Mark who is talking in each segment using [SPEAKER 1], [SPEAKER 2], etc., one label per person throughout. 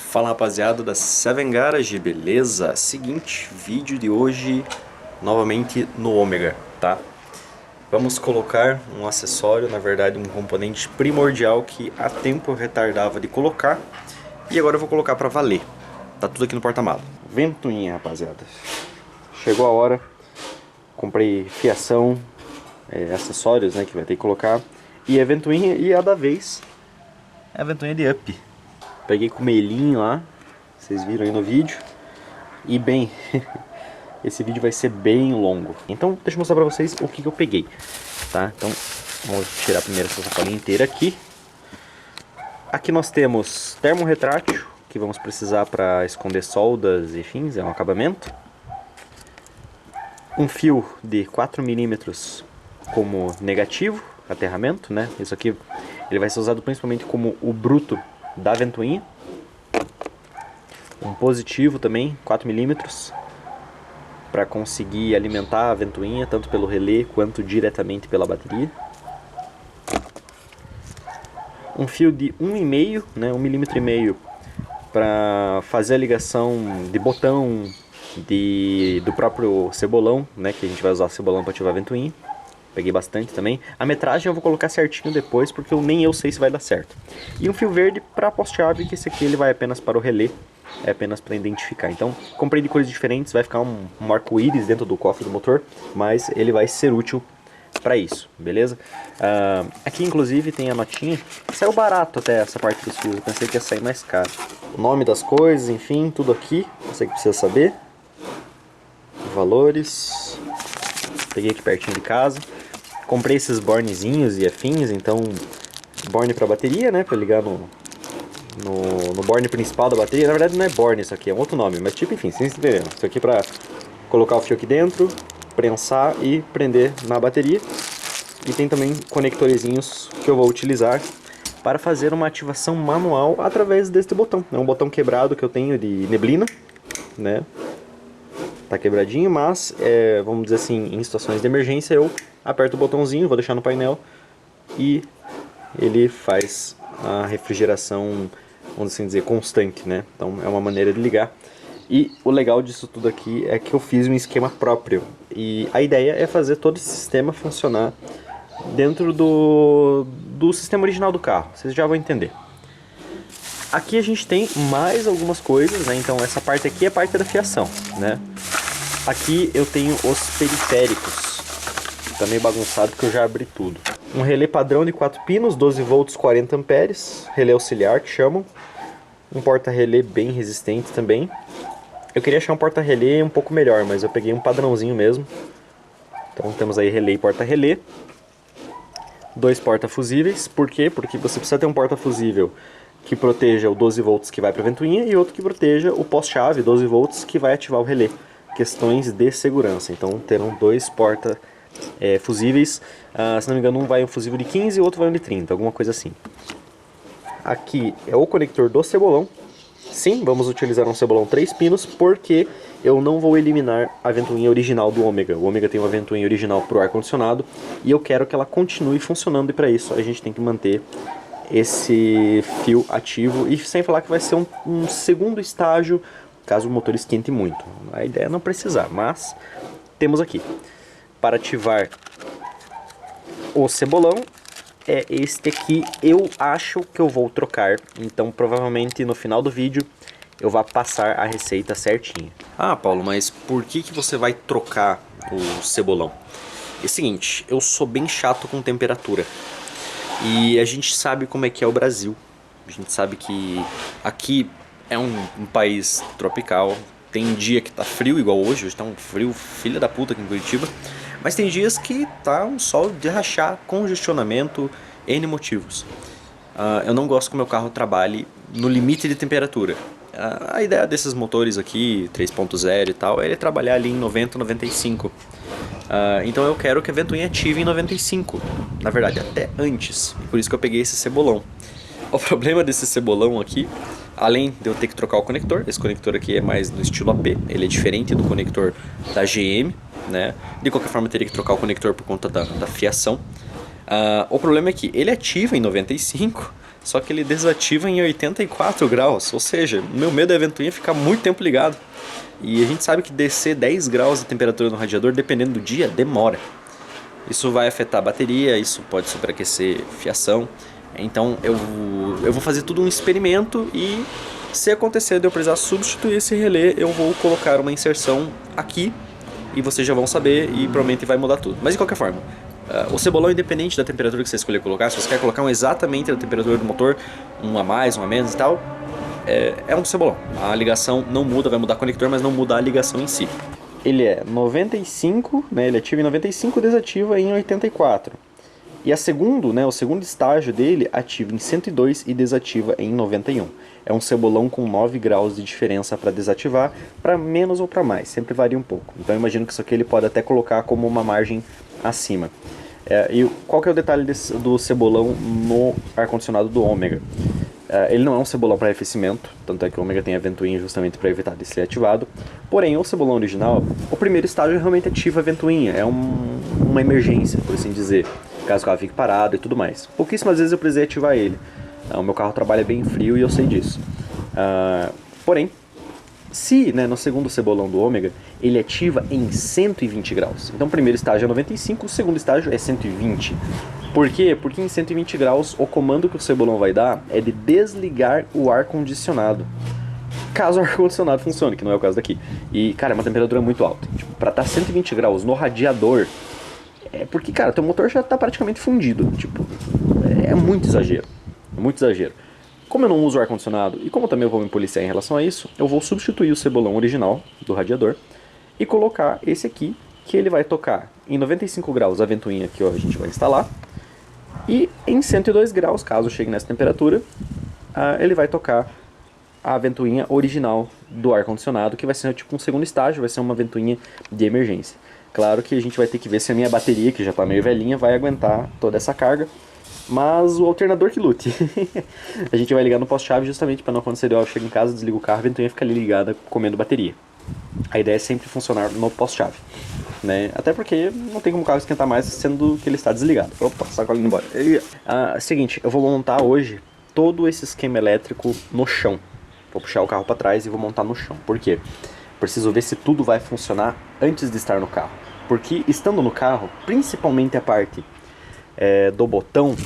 [SPEAKER 1] Fala rapaziada da Seven Garage, beleza? Seguinte, vídeo de hoje novamente no Ômega, tá? Vamos colocar um acessório, na verdade um componente primordial que há tempo eu retardava de colocar e agora eu vou colocar pra valer. Tá tudo aqui no porta-malas. Ventoinha, rapaziada. Chegou a hora, comprei fiação, acessórios, né, que vai ter que colocar, e a ventoinha, e a da vez é a ventoinha de up. Peguei com o melinho lá, vocês viram aí no vídeo. E bem, esse vídeo vai ser bem longo. Então deixa eu mostrar pra vocês o que eu peguei, tá? Então vamos tirar primeiro essa sacolinha inteira aqui. Aqui nós temos termorretrátil, que vamos precisar para esconder soldas e fins, é um acabamento. Um fio de 4 mm como negativo, aterramento, né? Isso aqui ele vai ser usado principalmente como o bruto da ventoinha. Um positivo também, 4 mm, para conseguir alimentar a ventoinha tanto pelo relé quanto diretamente pela bateria. Um fio de 1,5, né, 1,5 mm, para fazer a ligação de botão do próprio cebolão, né, que a gente vai usar o cebolão para ativar a ventoinha. Peguei bastante também. A metragem eu vou colocar certinho depois, porque nem eu sei se vai dar certo. E um fio verde para poste-chave, que esse aqui ele vai apenas para o relé, é apenas para identificar. Então, comprei de cores diferentes, vai ficar um arco-íris dentro do cofre do motor, mas ele vai ser útil para isso, beleza? Aqui, inclusive, tem a notinha. Saiu barato até essa parte dos fios, eu pensei que ia sair mais caro. O nome das coisas, enfim, tudo aqui, você que precisa saber. Valores. Peguei aqui pertinho de casa. Comprei esses bornezinhos e afins, então borne para bateria, né, para ligar no borne principal da bateria. Na verdade não é borne isso aqui, é um outro nome, mas tipo, enfim, vocês entenderam. Isso aqui para colocar o fio aqui dentro, prensar e prender na bateria. E tem também conectorzinhos que eu vou utilizar para fazer uma ativação manual através deste botão. É um botão quebrado que eu tenho de neblina, né? Tá quebradinho, mas vamos dizer assim, em situações de emergência eu aperto o botãozinho, vou deixar no painel e ele faz a refrigeração, vamos assim dizer, constante, né? Então é uma maneira de ligar. E o legal disso tudo aqui é que eu fiz um esquema próprio e a ideia é fazer todo esse sistema funcionar dentro do sistema original do carro, vocês já vão entender. Aqui a gente tem mais algumas coisas, né? Então essa parte aqui é a parte da fiação, né? Aqui eu tenho os periféricos. Tá meio bagunçado porque eu já abri tudo. Um relé padrão de 4 pinos, 12 volts, 40 amperes. Relé auxiliar que chamam. Um porta-relé bem resistente também. Eu queria achar um porta-relé um pouco melhor, mas eu peguei um padrãozinho mesmo. Então temos aí relé e porta-relé. 2 porta-fusíveis. Por quê? Porque você precisa ter um porta-fusível que proteja o 12 volts que vai para a ventoinha e outro que proteja o pós-chave 12 volts que vai ativar o relé. Questões de segurança, então terão 2 porta fusíveis, se não me engano um vai um fusível de 15 e o outro vai um de 30, alguma coisa assim. Aqui é o conector do cebolão. Sim, vamos utilizar um cebolão 3 pinos, porque eu não vou eliminar a ventoinha original do Ômega. O Ômega tem uma ventoinha original para o ar-condicionado e eu quero que ela continue funcionando, e para isso a gente tem que manter esse fio ativo, e sem falar que vai ser um segundo estágio caso o motor esquente muito. A ideia é não precisar, mas temos aqui. Para ativar o cebolão, é este aqui. Eu acho que eu vou trocar, então provavelmente no final do vídeo eu vou passar a receita certinha. Ah, Paulo, mas por que você vai trocar o cebolão? É o seguinte, eu sou bem chato com temperatura. E a gente sabe como é que é o Brasil. A gente sabe que aqui é um país tropical. Tem dia que tá frio, igual hoje. Hoje tá um frio filha da puta aqui em Curitiba. Mas tem dias que tá um sol de rachar, congestionamento, N motivos. Eu não gosto que o meu carro trabalhe no limite de temperatura. A ideia desses motores aqui, 3.0 e tal, é ele trabalhar ali em 90, 95. Então eu quero que a ventoinha ative em 95. Na verdade, até antes. Por isso que eu peguei esse cebolão. O problema desse cebolão aqui, além de eu ter que trocar o conector, esse conector aqui é mais no estilo AP, ele é diferente do conector da GM, né? De qualquer forma eu teria que trocar o conector por conta da fiação. O problema é que ele ativa em 95, só que ele desativa em 84 graus, ou seja, meu medo é a ventoinha ficar muito tempo ligado. E a gente sabe que descer 10 graus de temperatura no radiador, dependendo do dia, demora. Isso vai afetar a bateria, isso pode superaquecer fiação. Então eu vou fazer tudo um experimento e se acontecer de eu precisar substituir esse relé, eu vou colocar uma inserção aqui e vocês já vão saber e provavelmente vai mudar tudo. Mas de qualquer forma, o cebolão, independente da temperatura que você escolher colocar, se você quer colocar um exatamente a temperatura do motor, um a mais, um a menos e tal, é um cebolão. A ligação não muda, vai mudar o conector, mas não muda a ligação em si. Ele é 95, né, ele ativa em 95 e desativa em 84. E o segundo estágio dele ativa em 102 e desativa em 91. É um cebolão com 9 graus de diferença para desativar, para menos ou para mais, sempre varia um pouco. Então eu imagino que isso aqui ele pode até colocar como uma margem acima. E qual que é o detalhe do cebolão no ar-condicionado do Ômega? Ele não é um cebolão para arrefecimento, tanto é que o Ômega tem a ventoinha justamente para evitar de ser ativado. Porém, o cebolão original, o primeiro estágio realmente ativa a ventoinha, é uma emergência, por assim dizer, caso o carro fique parado e tudo mais. Pouquíssimas vezes eu precisei ativar ele. O meu carro trabalha bem frio e eu sei disso. Porém, se no segundo cebolão do Ômega, ele ativa em 120 graus. Então o primeiro estágio é 95, o segundo estágio é 120. Por quê? Porque em 120 graus o comando que o cebolão vai dar é de desligar o ar-condicionado. Caso o ar-condicionado funcione, que não é o caso daqui. E, cara, é uma temperatura muito alta. Tipo, pra estar 120 graus no radiador, é porque, cara, teu motor já tá praticamente fundido. Tipo, é muito exagero. É muito exagero. Como eu não uso ar-condicionado e como também eu vou me policiar em relação a isso, eu vou substituir o cebolão original do radiador e colocar esse aqui, que ele vai tocar em 95 graus a ventoinha que a gente vai instalar. E em 102 graus, caso chegue nessa temperatura, ele vai tocar a ventoinha original do ar-condicionado, que vai ser tipo um segundo estágio, vai ser uma ventoinha de emergência. Claro que a gente vai ter que ver se a minha bateria, que já está meio velhinha, vai aguentar toda essa carga, mas o alternador que lute. A gente vai ligar no poste-chave justamente para não acontecer, eu chego em casa, desligo o carro, a ventoinha fica ali ligada comendo bateria. A ideia é sempre funcionar no poste-chave, né? Até porque não tem como o carro esquentar mais sendo que ele está desligado. Opa, sacola indo embora. Seguinte, eu vou montar hoje todo esse esquema elétrico no chão. Vou puxar o carro para trás e vou montar no chão. Por quê? Preciso ver se tudo vai funcionar antes de estar no carro. Porque estando no carro, principalmente a parte do botão,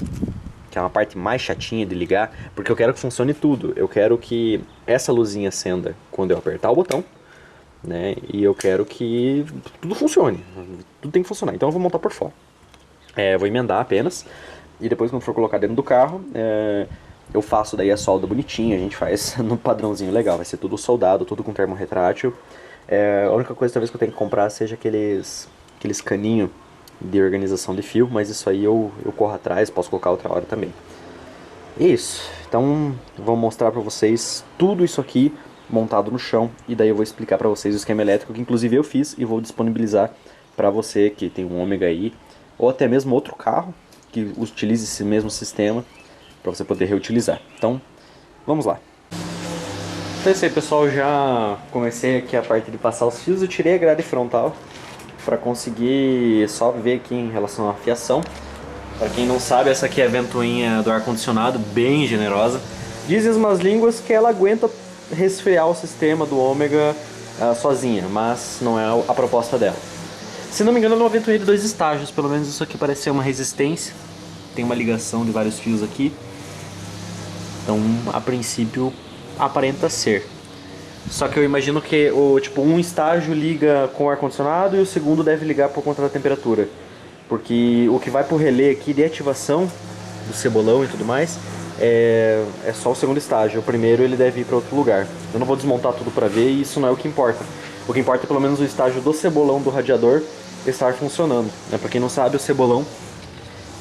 [SPEAKER 1] que é uma parte mais chatinha de ligar, porque eu quero que funcione tudo. Eu quero que essa luzinha acenda quando eu apertar o botão, né? E eu quero que tudo funcione, tudo tem que funcionar, então eu vou montar por fora. Vou emendar apenas, e depois quando for colocar dentro do carro, eu faço daí a solda bonitinha, a gente faz no padrãozinho legal, vai ser tudo soldado, tudo com termo retrátil. A única coisa talvez que eu tenho que comprar seja aqueles caninhos de organização de fio, mas isso aí eu corro atrás, posso colocar outra hora também. Isso, então vou mostrar pra vocês tudo isso aqui montado no chão, e daí eu vou explicar pra vocês o esquema elétrico que inclusive eu fiz e vou disponibilizar pra você que tem um Ômega aí, ou até mesmo outro carro que utilize esse mesmo sistema, pra você poder reutilizar. Então, vamos lá. Então é isso aí, pessoal, já comecei aqui a parte de passar os fios, eu tirei a grade frontal para conseguir só ver aqui em relação à fiação. Para quem não sabe, essa aqui é a ventoinha do ar-condicionado, bem generosa. Dizem as más línguas que ela aguenta resfriar o sistema do Ômega sozinha, mas não é a proposta dela. Se não me engano, ela é uma ventoinha de 2 estágios, pelo menos isso aqui parece ser uma resistência. Tem uma ligação de vários fios aqui. Então, a princípio, aparenta ser. Só que eu imagino que um estágio liga com o ar-condicionado e o segundo deve ligar por conta da temperatura. Porque o que vai pro relé aqui de ativação do cebolão e tudo mais é só o segundo estágio. O primeiro ele deve ir para outro lugar. Eu não vou desmontar tudo para ver e isso não é o que importa. O que importa é pelo menos o estágio do cebolão do radiador estar funcionando. Para quem não sabe, o cebolão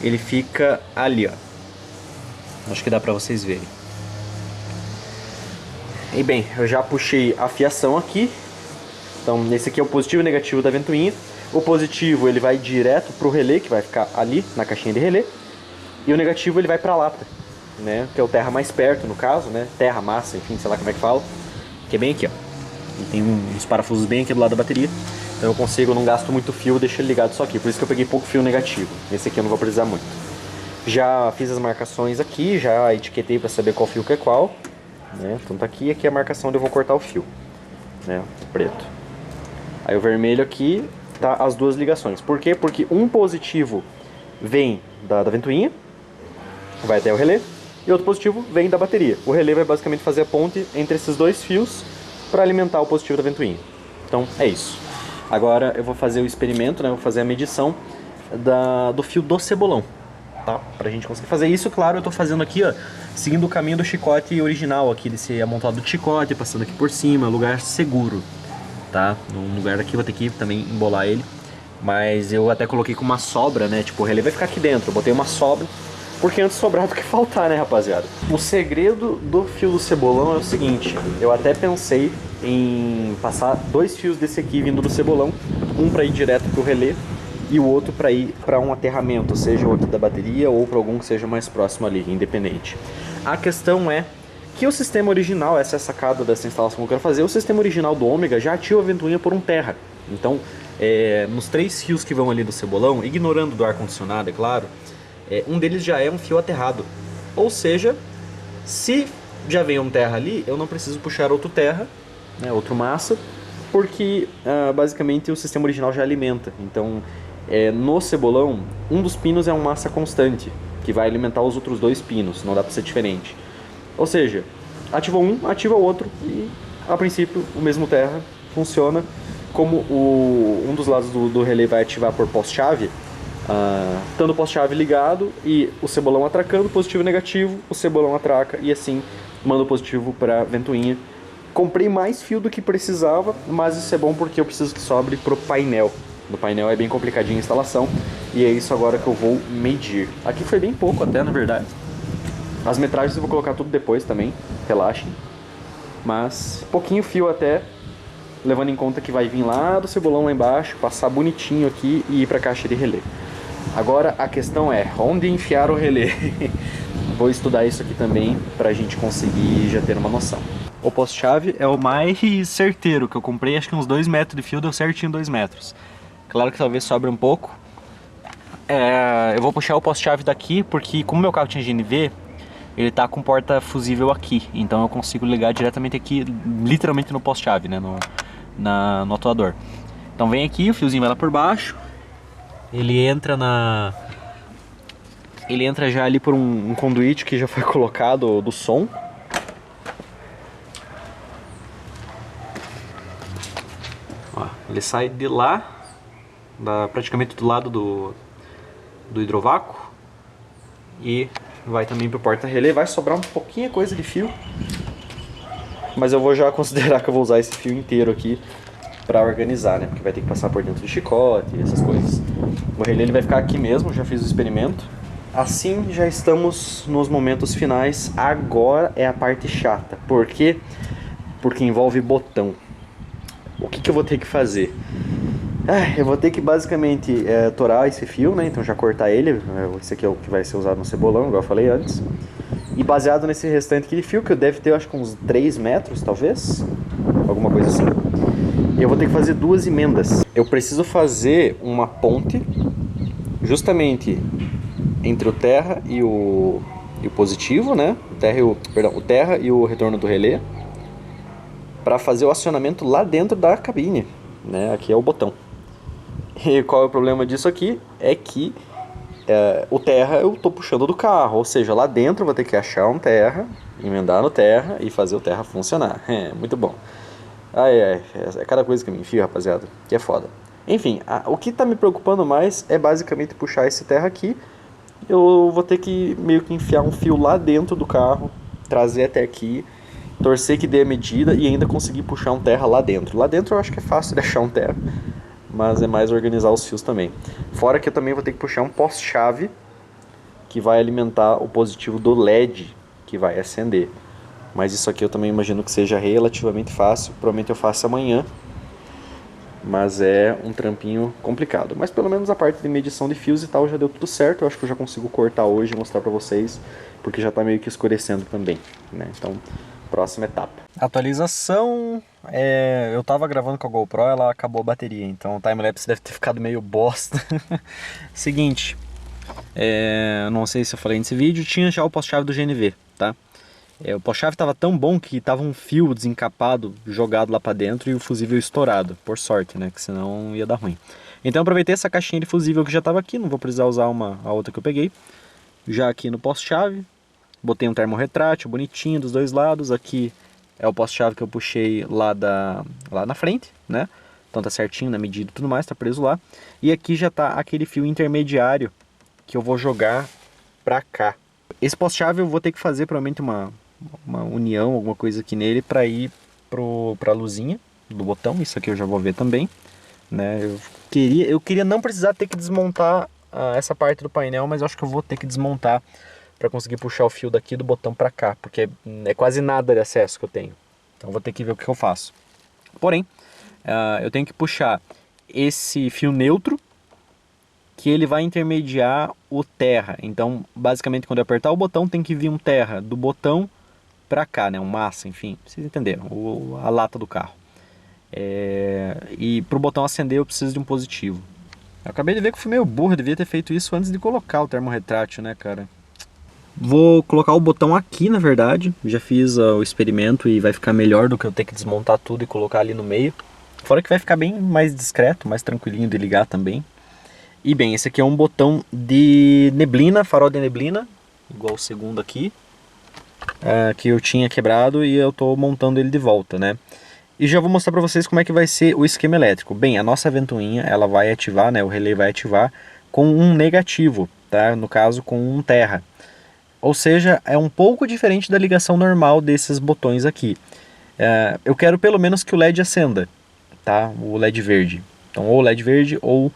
[SPEAKER 1] ele fica ali, ó. Acho que dá para vocês verem. E bem, eu já puxei a fiação aqui. Então esse aqui é o positivo e o negativo da ventoinha. O positivo ele vai direto pro relé, que vai ficar ali na caixinha de relé. E o negativo ele vai pra lata, né? Que é o terra mais perto no caso, né? Terra, massa, enfim, sei lá como é que fala. Que é bem aqui, ó. E tem uns parafusos bem aqui do lado da bateria. Então eu não gasto muito fio, deixo ele ligado só aqui. Por isso que eu peguei pouco fio negativo. Esse aqui eu não vou precisar muito. Já fiz as marcações aqui, já etiquetei para saber qual fio que é qual, né? Então tá aqui, aqui é a marcação onde eu vou cortar o fio, né? Preto. Aí o vermelho aqui tá as duas ligações. Por quê? Porque um positivo vem da ventoinha, vai até o relé, e outro positivo vem da bateria. O relé vai basicamente fazer a ponte entre esses dois fios para alimentar o positivo da ventoinha. Então é isso. Agora eu vou fazer o experimento, né? Vou fazer a medição do fio do cebolão, tá? Pra gente conseguir fazer isso. Claro, eu tô fazendo aqui, ó, seguindo o caminho do chicote original aqui, desse amontado de chicote, passando aqui por cima, lugar seguro, tá? Num lugar aqui, vou ter que também embolar ele, mas eu até coloquei com uma sobra, né? Tipo, o relé vai ficar aqui dentro, eu botei uma sobra, porque antes sobrar do que faltar, né, rapaziada? O segredo do fio do cebolão é o seguinte, eu até pensei em passar dois fios desse aqui vindo do cebolão, um para ir direto pro relé e o outro para ir para um aterramento, seja o aqui da bateria ou para algum que seja mais próximo ali, independente. A questão é que o sistema original, essa é a sacada dessa instalação que eu quero fazer, o sistema original do Ômega já ativa a ventoinha por um terra. Então, nos 3 fios que vão ali do cebolão, ignorando do ar-condicionado, é claro, um deles já é um fio aterrado. Ou seja, se já vem um terra ali, eu não preciso puxar outro terra, né, outro massa, porque basicamente o sistema original já alimenta. Então, no cebolão, um dos pinos é um massa constante, que vai alimentar os outros 2 pinos, não dá para ser diferente. Ou seja, ativa um, ativa o outro e, a princípio, o mesmo terra funciona. Como um dos lados do relé vai ativar por pós-chave, estando o pós-chave ligado e o cebolão atracando, positivo e negativo, o cebolão atraca e assim manda o positivo para a ventoinha. Comprei mais fio do que precisava, mas isso é bom porque eu preciso que sobre pro painel. No painel é bem complicadinho a instalação e é isso agora que eu vou medir. Aqui foi bem pouco até, na verdade. As metragens eu vou colocar tudo depois também, relaxem. Mas pouquinho fio até, levando em conta que vai vir lá do cebolão lá embaixo, passar bonitinho aqui e ir para a caixa de relé. Agora a questão é, onde enfiar o relé? Vou estudar isso aqui também para a gente conseguir já ter uma noção. O poste-chave é o mais certeiro, que eu comprei acho que uns 2 metros de fio, deu certinho 2 metros. Claro que talvez sobre um pouco. Eu vou puxar o poste-chave daqui, porque como meu carro tinha GNV, ele tá com porta fusível aqui, então eu consigo ligar diretamente aqui, literalmente no poste-chave, né, no atuador. Então vem aqui, o fiozinho vai lá por baixo, ele entra já ali por um conduíte que já foi colocado do som. Ó, ele sai de lá, praticamente do lado do hidrovácuo, e vai também para o porta-relé. Vai sobrar um pouquinho coisa de fio, mas eu vou já considerar que eu vou usar esse fio inteiro aqui para organizar, né? Porque vai ter que passar por dentro do chicote e essas coisas. O relé ele vai ficar aqui mesmo, já fiz o experimento. Assim já estamos nos momentos finais. Agora é a parte chata. Por quê? Porque envolve botão. O que eu vou ter que fazer? Eu vou ter que basicamente torar esse fio, né? Então já cortar ele. Esse aqui é o que vai ser usado no cebolão, igual eu falei antes. E baseado nesse restante aqui de fio, que eu deve ter, eu acho que uns 3 metros, talvez. Alguma coisa assim. Eu vou ter que fazer 2 emendas. Eu preciso fazer uma ponte justamente entre o terra e o positivo, né? O terra e o retorno do relé, para fazer o acionamento lá dentro da cabine, né? Aqui é o botão. E qual é o problema disso aqui? É que o terra eu tô puxando do carro, ou seja, lá dentro eu vou ter que achar um terra, emendar no terra e fazer o terra funcionar. Muito bom. É cada coisa que me enfio, rapaziada, que é foda. Enfim, o que tá me preocupando mais é basicamente puxar esse terra aqui. Eu vou ter que meio que enfiar um fio lá dentro do carro, trazer até aqui, torcer que dê a medida e ainda conseguir puxar um terra lá dentro. Lá dentro eu acho que é fácil de achar um terra, mas é mais organizar os fios também. Fora que eu também vou ter que puxar um poste-chave que vai alimentar o positivo do LED que vai acender. Mas isso aqui eu também imagino que seja relativamente fácil, provavelmente eu faço amanhã. Mas é um trampinho complicado. Mas pelo menos a parte de medição de fios e tal já deu tudo certo. Eu acho que eu já consigo cortar hoje e mostrar pra vocês, porque já tá meio que escurecendo também, né? Então, próxima etapa. Atualização, eu tava gravando com a GoPro, ela acabou a bateria, então o timelapse deve ter ficado meio bosta. Seguinte, não sei se eu falei nesse vídeo, tinha já o poste-chave do GNV, tá? O poste-chave estava tão bom que tava um fio desencapado jogado lá para dentro e o fusível estourado, por sorte, né? Que senão ia dar ruim. Então eu aproveitei essa caixinha de fusível que já estava aqui, não vou precisar usar a outra que eu peguei. Já aqui no poste-chave, botei um termorretrátil bonitinho dos dois lados. Aqui é o poste-chave que eu puxei lá na frente, né? Então tá certinho na medida e tudo mais, tá preso lá. E aqui já tá aquele fio intermediário que eu vou jogar pra cá. Esse poste-chave eu vou ter que fazer provavelmente uma união, alguma coisa aqui nele para ir pra luzinha do botão. Isso aqui eu já vou ver também, né? Eu queria não precisar ter que desmontar essa parte do painel, mas eu acho que eu vou ter que desmontar para conseguir puxar o fio daqui do botão para cá, porque é quase nada de acesso que eu tenho. Então eu vou ter que ver o que eu faço. Porém, eu tenho que puxar esse fio neutro, que ele vai intermediar o terra. Então, basicamente, quando eu apertar o botão, tem que vir um terra do botão para cá, né? Um massa, enfim, vocês entenderam, a lata do carro. E para o botão acender eu preciso de um positivo. Eu acabei de ver que eu fui meio burro, eu devia ter feito isso antes de colocar o termorretrátil, né, cara? Vou colocar o botão aqui, na verdade. Já fiz o experimento e vai ficar melhor do que eu ter que desmontar tudo e colocar ali no meio. Fora que vai ficar bem mais discreto, mais tranquilinho de ligar também. E bem, esse aqui é um botão de neblina, farol de neblina, igual o segundo aqui, que eu tinha quebrado e eu tô montando ele de volta, né? E já vou mostrar para vocês como é que vai ser o esquema elétrico. Bem, a nossa ventoinha, ela vai ativar, né? O relé vai ativar com um negativo, tá? No caso, com um terra. Ou seja, é um pouco diferente da ligação normal desses botões aqui. Eu quero pelo menos que o LED acenda, tá? O LED verde. Então, ou o LED verde ou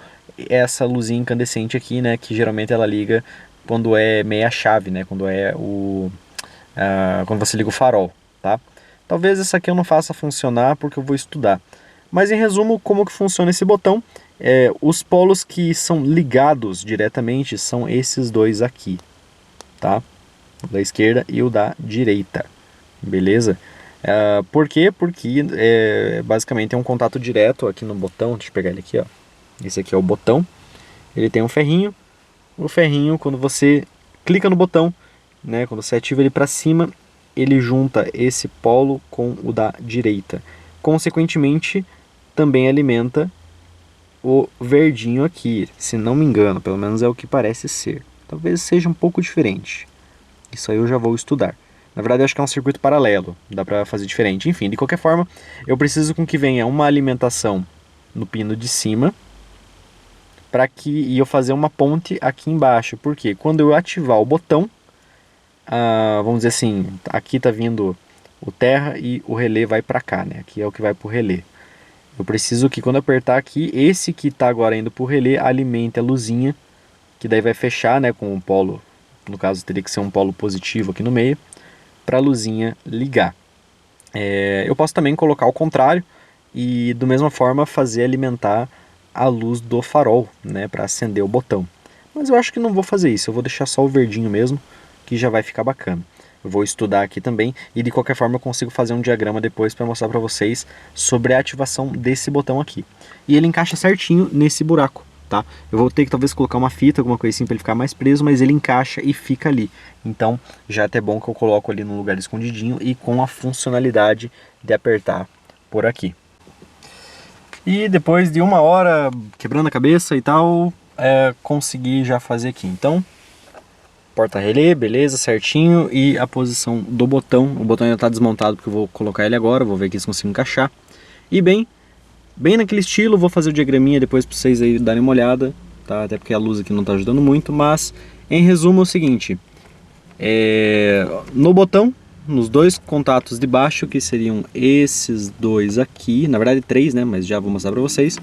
[SPEAKER 1] essa luzinha incandescente aqui, né? Que geralmente ela liga quando é meia chave, né? Quando é quando você liga o farol, tá? Talvez essa aqui eu não faça funcionar porque eu vou estudar. Mas em resumo, como que funciona esse botão? Os polos que são ligados diretamente são esses dois aqui, tá? O da esquerda e o da direita, beleza? Por quê? Porque basicamente é um contato direto aqui no botão. Deixa eu pegar ele aqui, ó. Esse aqui é o botão. Ele tem um ferrinho. O ferrinho, quando você clica no botão, né, quando você ativa ele para cima, ele junta esse polo com o da direita. Consequentemente, também alimenta o verdinho aqui, se não me engano, pelo menos é o que parece ser. Talvez seja um pouco diferente. Isso aí eu já vou estudar. Na verdade, eu acho que é um circuito paralelo, dá para fazer diferente. Enfim, de qualquer forma, eu preciso com que venha uma alimentação no pino de cima, e eu fazer uma ponte aqui embaixo. Porque quando eu ativar o botão, vamos dizer assim, aqui está vindo o terra e o relé vai para cá, né? Aqui é o que vai para o relé. Eu preciso que quando eu apertar aqui, esse que está agora indo para o relé alimente a luzinha, que daí vai fechar, né, com o polo. No caso teria que ser um polo positivo aqui no meio, para a luzinha ligar. Eu posso também colocar o contrário e da mesma forma fazer alimentar a luz do farol, né, para acender o botão. Mas eu acho que não vou fazer isso, eu vou deixar só o verdinho mesmo, que já vai ficar bacana. Eu vou estudar aqui também e de qualquer forma eu consigo fazer um diagrama depois para mostrar para vocês sobre a ativação desse botão aqui. E ele encaixa certinho nesse buraco. Tá? Eu vou ter que talvez colocar uma fita, alguma coisa assim para ele ficar mais preso, mas ele encaixa e fica ali. Então já é até bom que eu coloco ali num lugar escondidinho e com a funcionalidade de apertar por aqui. E depois de 1 hora quebrando a cabeça e tal, consegui já fazer aqui. Então, porta-relé, beleza, certinho, e a posição do botão. O botão ainda está desmontado porque eu vou colocar ele agora, vou ver aqui se consigo encaixar. E bem naquele estilo, vou fazer o diagraminha depois para vocês aí darem uma olhada, tá? Até porque a luz aqui não está ajudando muito, mas em resumo é o seguinte, no botão, nos dois contatos de baixo, que seriam esses dois aqui, na verdade 3, né? Mas já vou mostrar para vocês.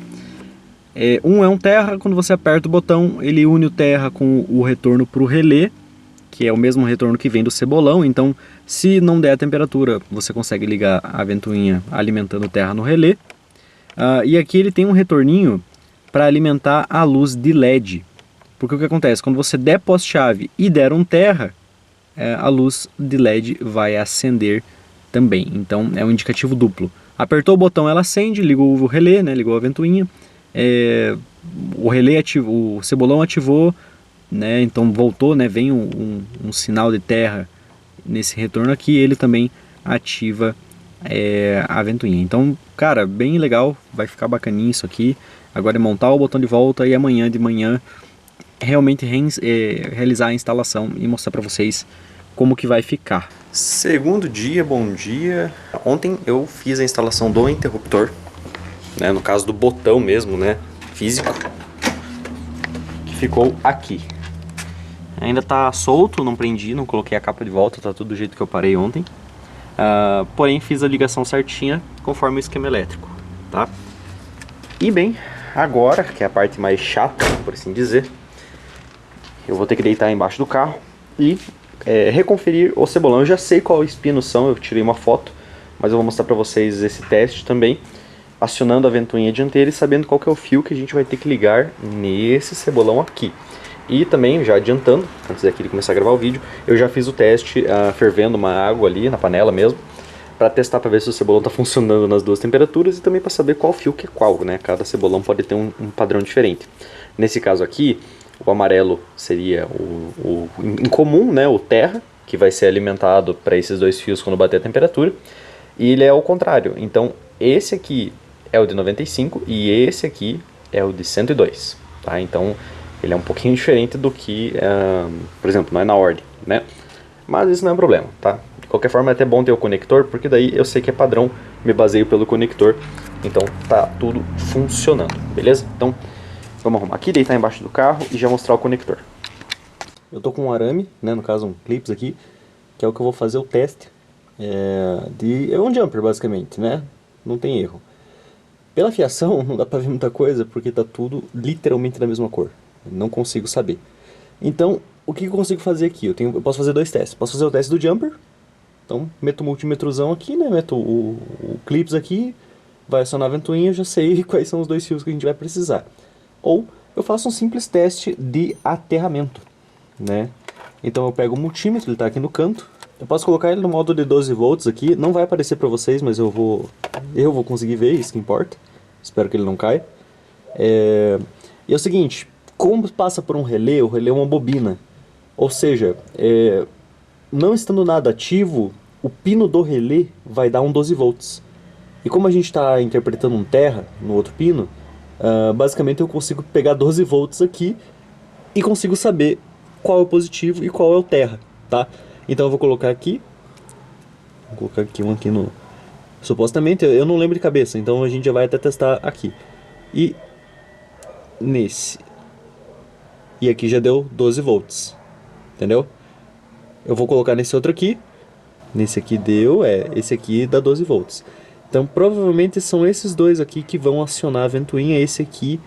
[SPEAKER 1] Um é um terra, quando você aperta o botão, ele une o terra com o retorno para o relé, que é o mesmo retorno que vem do cebolão. Então, se não der a temperatura, você consegue ligar a ventoinha alimentando o terra no relé. E aqui ele tem um retorninho para alimentar a luz de LED. Porque o que acontece? Quando você der poste-chave e der um terra, a luz de LED vai acender também. Então é um indicativo duplo. Apertou o botão, ela acende, ligou o relé, né, ligou a ventoinha. O relé ativou, o cebolão ativou,
[SPEAKER 2] né? Então voltou, né? Vem um sinal de terra nesse retorno aqui, ele também ativa a ventoinha. Então, cara, bem legal, vai ficar bacaninho isso aqui. Agora é montar o botão de volta e amanhã de manhã realmente realizar a instalação e mostrar para vocês como que vai ficar.
[SPEAKER 1] Segundo dia, bom dia. Ontem eu fiz a instalação do interruptor, né, no caso do botão mesmo, né, físico, que ficou aqui. Ainda tá solto, não prendi, não coloquei a capa de volta, tá tudo do jeito que eu parei ontem. Porém fiz a ligação certinha conforme o esquema elétrico, tá? E bem, agora, que é a parte mais chata, por assim dizer, eu vou ter que deitar embaixo do carro e reconferir o cebolão. Eu já sei qual espinos são, eu tirei uma foto, mas eu vou mostrar pra vocês esse teste também, acionando a ventoinha dianteira e sabendo qual que é o fio que a gente vai ter que ligar nesse cebolão aqui. E também, já adiantando, antes daqui de começar a gravar o vídeo, eu já fiz o teste fervendo uma água ali na panela mesmo, para testar para ver se o cebolão está funcionando nas duas temperaturas e também para saber qual fio que é qual, né? Cada cebolão pode ter um padrão diferente. Nesse caso aqui, o amarelo seria o incomum, né? O terra, que vai ser alimentado para esses dois fios quando bater a temperatura, e ele é ao contrário. Então, esse aqui é o de 95 e esse aqui é o de 102, tá? Então, ele é um pouquinho diferente do que, por exemplo, não é na ordem, né? Mas isso não é um problema, tá? De qualquer forma é até bom ter o conector, porque daí eu sei que é padrão, me baseio pelo conector, então tá tudo funcionando, beleza? Então, vamos arrumar aqui, deitar embaixo do carro e já mostrar o conector. Eu tô com um arame, né, no caso um clips aqui, que é o que eu vou fazer o teste. É um jumper basicamente, né? Não tem erro. Pela fiação não dá pra ver muita coisa, porque tá tudo literalmente da mesma cor. Não consigo saber. Então, o que eu consigo fazer aqui? Eu posso fazer dois testes. Posso fazer o teste do jumper. Então, meto o multímetrozão aqui, né? Meto o clips aqui, vai acionar a ventoinha, eu já sei quais são os dois fios que a gente vai precisar. Ou eu faço um simples teste de aterramento, né? Então eu pego o multímetro, ele está aqui no canto. Eu posso colocar ele no modo de 12 volts aqui. Não vai aparecer para vocês, mas eu vou conseguir ver, isso que importa. Espero que ele não caia. E é o seguinte, como passa por um relé, o relé é uma bobina. Ou seja, não estando nada ativo, o pino do relé vai dar um 12 volts. E como a gente está interpretando um terra no outro pino, basicamente eu consigo pegar 12 volts aqui e consigo saber qual é o positivo e qual é o terra, tá? Então eu vou colocar aqui, um aqui no... Supostamente, eu não lembro de cabeça, então a gente já vai até testar aqui. E nesse. E aqui já deu 12 volts, entendeu? Eu vou colocar nesse outro aqui. Nesse aqui deu, esse aqui dá 12 volts. Então provavelmente são esses dois aqui que vão acionar a ventoinha. Esse aqui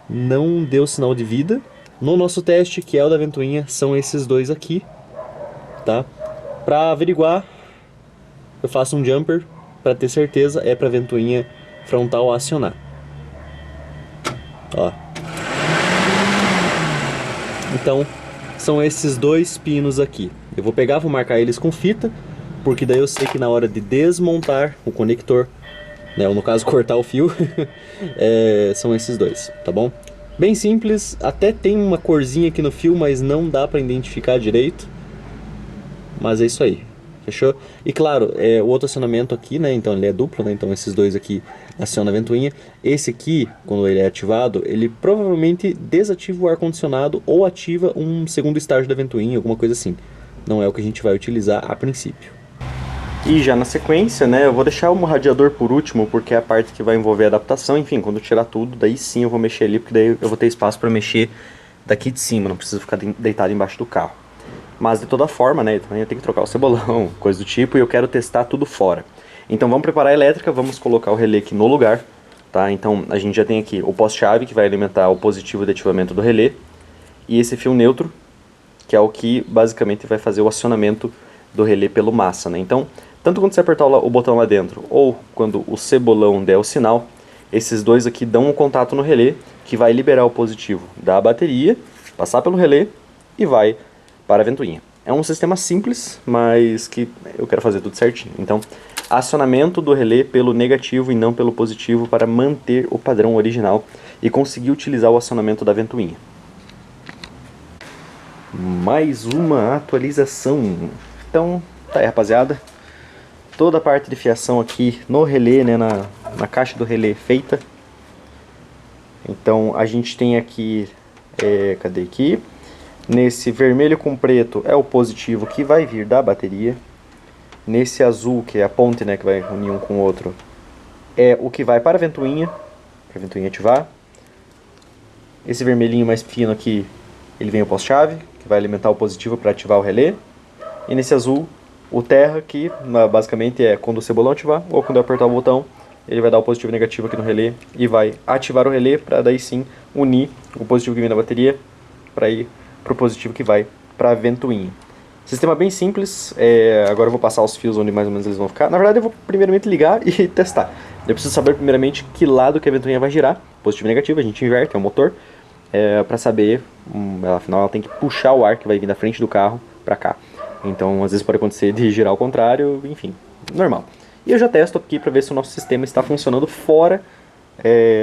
[SPEAKER 1] não deu sinal de vida. No nosso teste, que é o da ventoinha, são esses dois aqui, tá? Para averiguar, eu faço um jumper para ter certeza, é para a ventoinha frontal acionar. Ó. Então, são esses dois pinos aqui. Eu vou pegar, vou marcar eles com fita, porque daí eu sei que na hora de desmontar o conector, né, ou no caso cortar o fio, são esses dois, tá bom? Bem simples, até tem uma corzinha aqui no fio, mas não dá para identificar direito. Mas é isso aí, fechou? E claro, o outro acionamento aqui, né, então ele é duplo, né, então esses dois aqui acionam a ventoinha. Esse aqui, quando ele é ativado, ele provavelmente desativa o ar-condicionado ou ativa um segundo estágio da ventoinha, alguma coisa assim. Não é o que a gente vai utilizar a princípio. E já na sequência, né, eu vou deixar o radiador por último, porque é a parte que vai envolver a adaptação. Enfim, quando eu tirar tudo, daí sim eu vou mexer ali, porque daí eu vou ter espaço para mexer daqui de cima, não preciso ficar deitado embaixo do carro. Mas de toda forma, né, também eu tenho que trocar o cebolão, coisa do tipo, e eu quero testar tudo fora. Então vamos preparar a elétrica, vamos colocar o relé aqui no lugar, tá? Então a gente já tem aqui o poste-chave, que vai alimentar o positivo de ativamento do relé, e esse fio neutro, que é o que basicamente vai fazer o acionamento do relé pelo massa, né? Então, tanto quando você apertar o botão lá dentro, ou quando o cebolão der o sinal, esses dois aqui dão um contato no relé, que vai liberar o positivo da bateria, passar pelo relé e vai para a ventoinha. É um sistema simples, mas que eu quero fazer tudo certinho. Então, acionamento do relé pelo negativo e não pelo positivo para manter o padrão original e conseguir utilizar o acionamento da ventoinha. mais uma atualização. Então, tá aí, rapaziada. Toda a parte de fiação aqui no relé, né, na caixa do relé feita. Então, a gente tem aqui, cadê aqui? Nesse vermelho com preto é o positivo que vai vir da bateria. Nesse azul, que é a ponte, né, que vai unir um com o outro, é o que vai para a ventoinha ativar. Esse vermelhinho mais fino aqui, ele vem o pós-chave, que vai alimentar o positivo para ativar o relé. E nesse azul, o terra, que basicamente é quando o cebolão ativar, ou quando eu apertar o botão, ele vai dar o positivo e negativo aqui no relé e vai ativar o relé para daí sim unir o positivo que vem da bateria para ir para o positivo que vai para a ventoinha. Sistema bem simples. Agora eu vou passar os fios onde mais ou menos eles vão ficar. Na verdade eu vou primeiramente ligar e testar. Eu preciso saber primeiramente que lado que a ventoinha vai girar, positivo e negativo, a gente inverte, é o motor, para saber, afinal ela tem que puxar o ar que vai vir da frente do carro para cá. Então às vezes pode acontecer de girar ao contrário, enfim, normal. E eu já testo aqui para ver se o nosso sistema está funcionando fora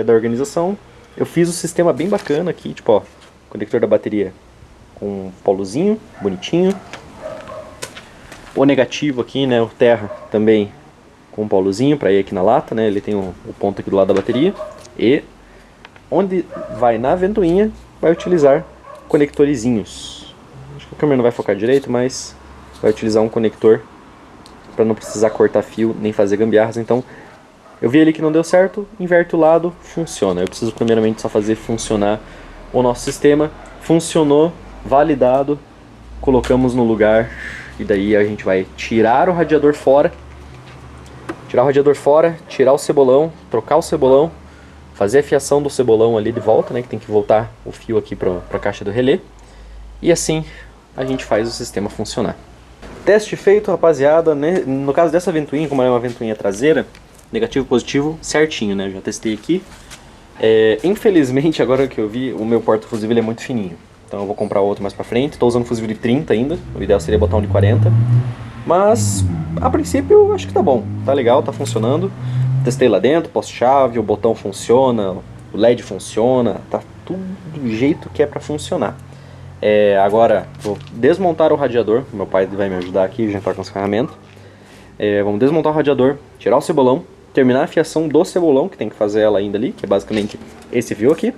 [SPEAKER 1] da organização. Eu fiz um sistema bem bacana aqui, tipo, ó, conector da bateria com um polozinho, bonitinho. O negativo aqui, né, o terra também com um polozinho para ir aqui na lata, né, ele tem o ponto aqui do lado da bateria. E onde vai na ventoinha, vai utilizar conectorzinhos. Acho que a câmera não vai focar direito, mas vai utilizar um conector para não precisar cortar fio nem fazer gambiarras. Então eu vi ali que não deu certo, inverto o lado, funciona. Eu preciso primeiramente só fazer funcionar o nosso sistema. Funcionou, validado, colocamos no lugar e daí a gente vai tirar o radiador fora. Tirar o cebolão, trocar o cebolão, fazer a fiação do cebolão ali de volta, né, que tem que voltar o fio aqui para a caixa do relé. E assim a gente faz o sistema funcionar. Teste feito, rapaziada, né? No caso dessa ventoinha, como ela é uma ventoinha traseira, negativo e positivo certinho, né? Já testei aqui. Infelizmente, agora que eu vi, o meu porta-fusível ele é muito fininho. Então eu vou comprar outro mais pra frente. Estou usando fusível de 30 ainda. O ideal seria botar um de 40. Mas, a princípio, acho que tá bom. Tá legal, tá funcionando. Testei lá dentro, pós-chave, o botão funciona, o LED funciona. Tá tudo do jeito que é pra funcionar. Agora, vou desmontar o radiador. Meu pai vai me ajudar aqui, a gente tá com as ferramentas. Vamos desmontar o radiador, tirar o cebolão, terminar a fiação do cebolão, que tem que fazer ela ainda ali, que é basicamente esse fio aqui.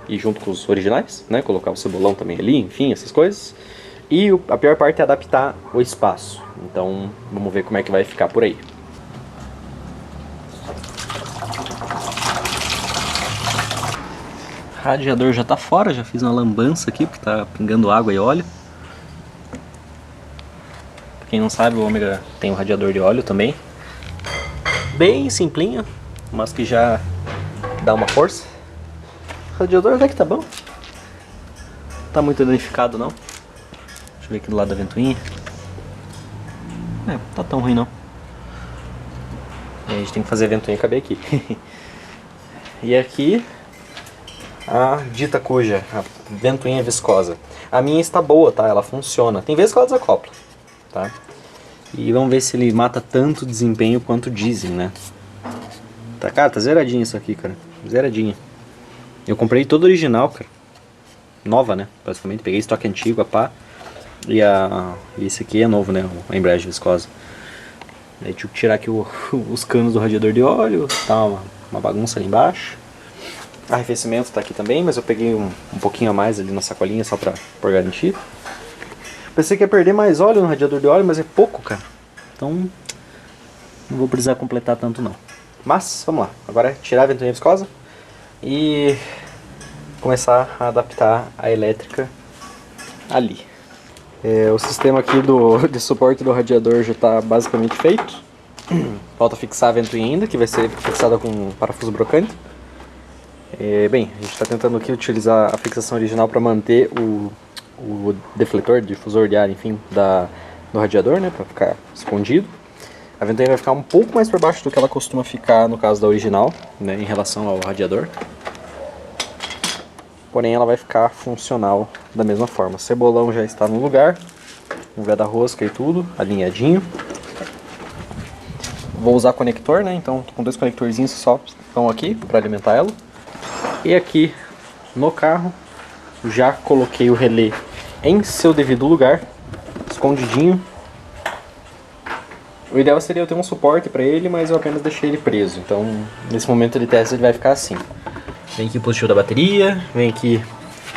[SPEAKER 1] E junto com os originais, né? Colocar o cebolão também ali, enfim, essas coisas. E a pior parte é adaptar o espaço. Então, vamos ver como é que vai ficar por aí. O radiador já tá fora, já fiz uma lambança aqui, porque tá pingando água e óleo. Pra quem não sabe, o Ômega tem um radiador de óleo também. Bem simplinho, mas que já dá uma força. O radiador até que tá bom. Não tá muito danificado não. Deixa eu ver aqui do lado da ventoinha. Não tá tão ruim não. E a gente tem que fazer a ventoinha caber aqui. E aqui a dita cuja, a ventoinha viscosa. A minha está boa, tá? Ela funciona. Tem vezes que ela desacopla, tá? E vamos ver se ele mata tanto desempenho quanto dizem, né? Tá, cara, tá zeradinho isso aqui, cara. Zeradinho. Eu comprei todo original, cara. Nova, né? Basicamente, peguei estoque antigo, a pá. E esse aqui é novo, né? A embreagem viscosa. Aí tive que tirar aqui os canos do radiador de óleo. Tá uma bagunça ali embaixo. Arrefecimento tá aqui também, mas eu peguei um pouquinho a mais ali na sacolinha só por garantir. Pensei que ia perder mais óleo no radiador de óleo, mas é pouco, cara. Então não vou precisar completar tanto não. Mas, vamos lá. Agora é tirar a ventoinha viscosa e começar a adaptar a elétrica ali. O sistema aqui de suporte do radiador já está basicamente feito. Falta fixar a ventoinha ainda, que vai ser fixada com um parafuso brocante. Bem, a gente está tentando aqui utilizar a fixação original para manter o defletor, difusor de ar, enfim, do radiador, né, para ficar escondido. A ventoinha vai ficar um pouco mais para baixo do que ela costuma ficar no caso da original, né, em relação ao radiador. Porém ela vai ficar funcional da mesma forma. O cebolão já está no lugar, o veda-rosca e tudo, alinhadinho. Vou usar conector, né, então tô com dois conectorzinhos só estão aqui para alimentar ela. E aqui no carro já coloquei o relé em seu devido lugar, escondidinho. O ideal seria eu ter um suporte para ele, mas eu apenas deixei ele preso. Então, nesse momento de teste ele vai ficar assim. Vem aqui o positivo da bateria, vem aqui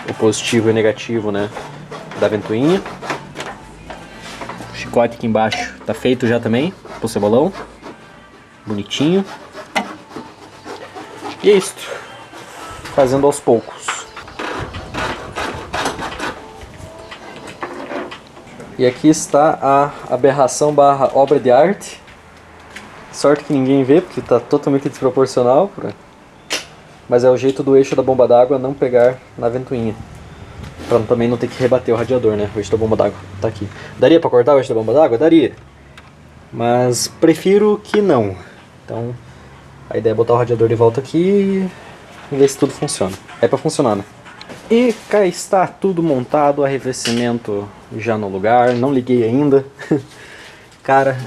[SPEAKER 1] o positivo e o negativo, né, da ventoinha. O chicote aqui embaixo tá feito já também, pro cebolão. Bonitinho. E é isso. Fazendo aos poucos. E aqui está a aberração barra obra de arte. Sorte que ninguém vê, porque está totalmente desproporcional. Mas é o jeito do eixo da bomba d'água não pegar na ventoinha. Para também não ter que rebater o radiador, né? O eixo da bomba d'água está aqui. Daria para cortar o eixo da bomba d'água? Daria. Mas prefiro que não. Então a ideia é botar o radiador de volta aqui e ver se tudo funciona. É para funcionar, né? E cá está tudo montado, arrefecimento já no lugar, não liguei ainda. Cara,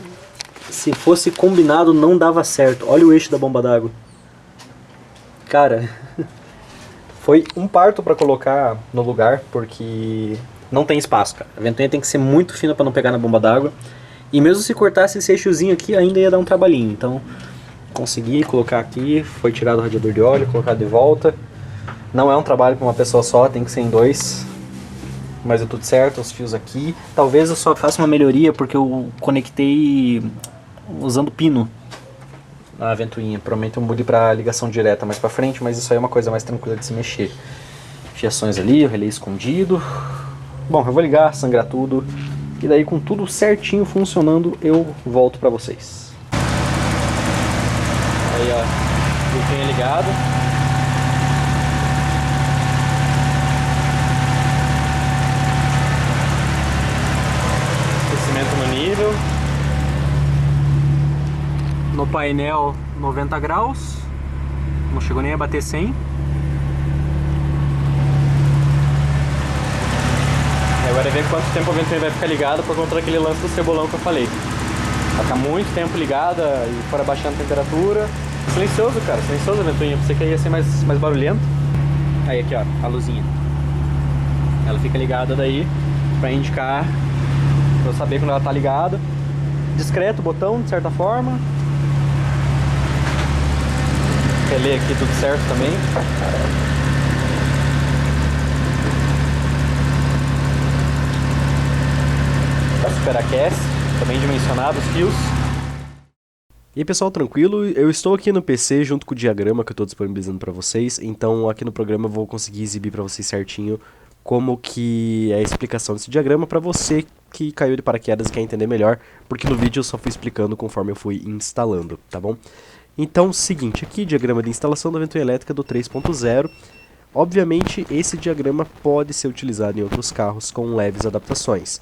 [SPEAKER 1] se fosse combinado não dava certo. Olha o eixo da bomba d'água. Cara, foi um parto para colocar no lugar, porque não tem espaço, cara. A ventoinha tem que ser muito fina para não pegar na bomba d'água. E mesmo se cortasse esse eixozinho aqui, ainda ia dar um trabalhinho. Então, consegui colocar aqui, foi tirado o radiador de óleo, colocado de volta. Não é um trabalho para uma pessoa só, tem que ser em dois. Mas deu tudo certo, os fios aqui. Talvez eu só faça uma melhoria porque eu conectei usando pino na ventoinha. Provavelmente eu mude para ligação direta mais para frente, mas isso aí é uma coisa mais tranquila de se mexer. Fiações ali, o relé escondido. Bom, eu vou ligar, sangrar tudo. E daí com tudo certinho funcionando, eu volto para vocês. Aí ó, ventoinha ligado. No nível, no painel 90 graus, não chegou nem a bater 100. E agora ver quanto tempo a ventoinha vai ficar ligada por conta daquele lance do cebolão que eu falei. Ela tá muito tempo ligada e fora baixando a temperatura. Silencioso, cara, silencioso a ventoinha, você quer ia ser mais barulhento. Aí aqui ó, a luzinha. Ela fica ligada daí pra indicar, pra eu saber quando ela tá ligada. Discreto o botão, de certa forma. Relé aqui tudo certo também. Tá superaquece, tá bem dimensionado os fios. E aí pessoal, tranquilo? Eu estou aqui no PC junto com o diagrama que eu estou disponibilizando para vocês. Então aqui no programa eu vou conseguir exibir para vocês certinho como que é a explicação desse diagrama para você que caiu de paraquedas e quer entender melhor, porque no vídeo eu só fui explicando conforme eu fui instalando, tá bom? Então, seguinte, aqui diagrama de instalação da ventoinha elétrica do 3.0. Obviamente, esse diagrama pode ser utilizado em outros carros com leves adaptações.